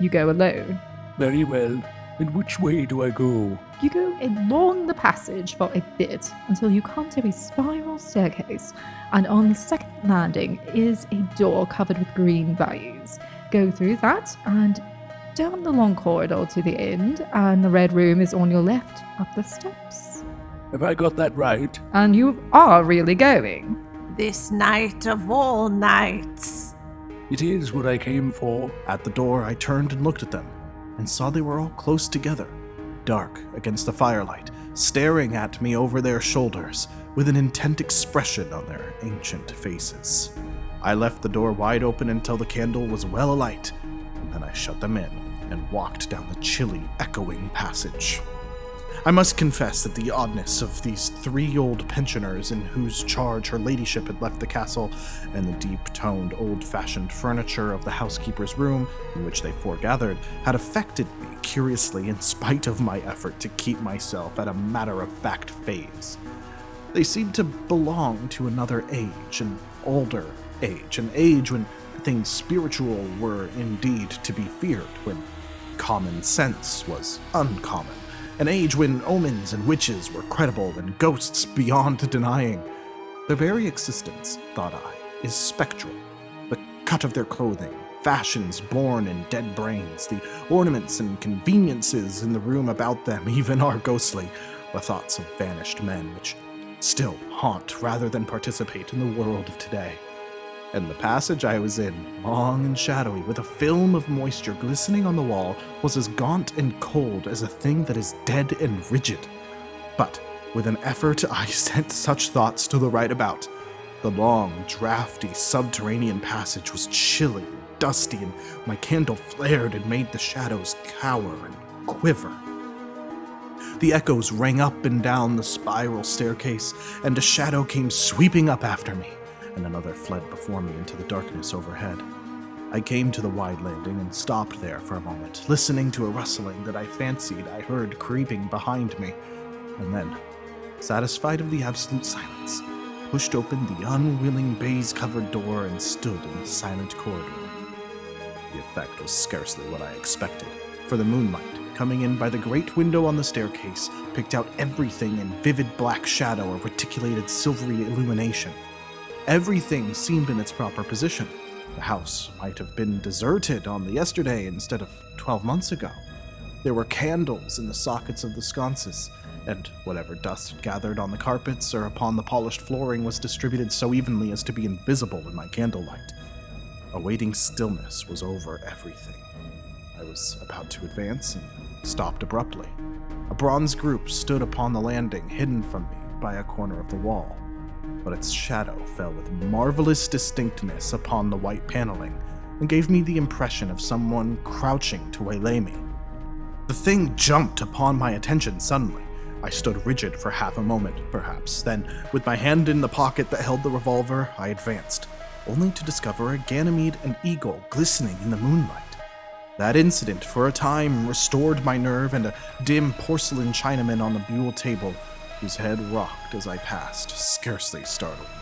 You go alone. Very well. And which way do I go? You go along the passage for a bit until you come to a spiral staircase, and on the second landing is a door covered with green baize. Go through that and down the long corridor to the end, and the red room is on your left up the steps. Have I got that right? And you are really going. This night of all nights. It is what I came for. At the door, I turned and looked at them, and saw they were all close together, dark against the firelight, staring at me over their shoulders, with an intent expression on their ancient faces. I left the door wide open until the candle was well alight, and then I shut them in and walked down the chilly, echoing passage. I must confess that the oddness of these 3 old pensioners in whose charge her ladyship had left the castle, and the deep-toned, old-fashioned furniture of the housekeeper's room in which they foregathered, had affected me curiously in spite of my effort to keep myself at a matter-of-fact phase. They seemed to belong to another age, an older age, an age when things spiritual were indeed to be feared, when common sense was uncommon. An age when omens and witches were credible and ghosts beyond denying. Their very existence, thought I, is spectral. The cut of their clothing, fashions born in dead brains, the ornaments and conveniences in the room about them even are ghostly, the thoughts of vanished men which still haunt rather than participate in the world of today. And the passage I was in, long and shadowy, with a film of moisture glistening on the wall, was as gaunt and cold as a thing that is dead and rigid. But with an effort, I sent such thoughts to the right about. The long, drafty, subterranean passage was chilly and dusty, and my candle flared and made the shadows cower and quiver. The echoes rang up and down the spiral staircase, and a shadow came sweeping up after me, and another fled before me into the darkness overhead. I came to the wide landing and stopped there for a moment, listening to a rustling that I fancied I heard creeping behind me, and then, satisfied of the absolute silence, pushed open the unwilling baize-covered door and stood in the silent corridor. The effect was scarcely what I expected, for the moonlight, coming in by the great window on the staircase, picked out everything in vivid black shadow or reticulated silvery illumination. Everything seemed in its proper position. The house might have been deserted on the yesterday instead of 12 months ago. There were candles in the sockets of the sconces, and whatever dust had gathered on the carpets or upon the polished flooring was distributed so evenly as to be invisible in my candlelight. A waiting stillness was over everything. I was about to advance and stopped abruptly. A bronze group stood upon the landing, hidden from me by a corner of the wall, but its shadow fell with marvelous distinctness upon the white paneling and gave me the impression of someone crouching to waylay me. The thing jumped upon my attention suddenly. I stood rigid for half a moment, perhaps. Then, with my hand in the pocket that held the revolver, I advanced, only to discover a Ganymede and eagle glistening in the moonlight. That incident, for a time, restored my nerve, and a dim porcelain Chinaman on the buhl table, whose head rocked as I passed, scarcely startled me.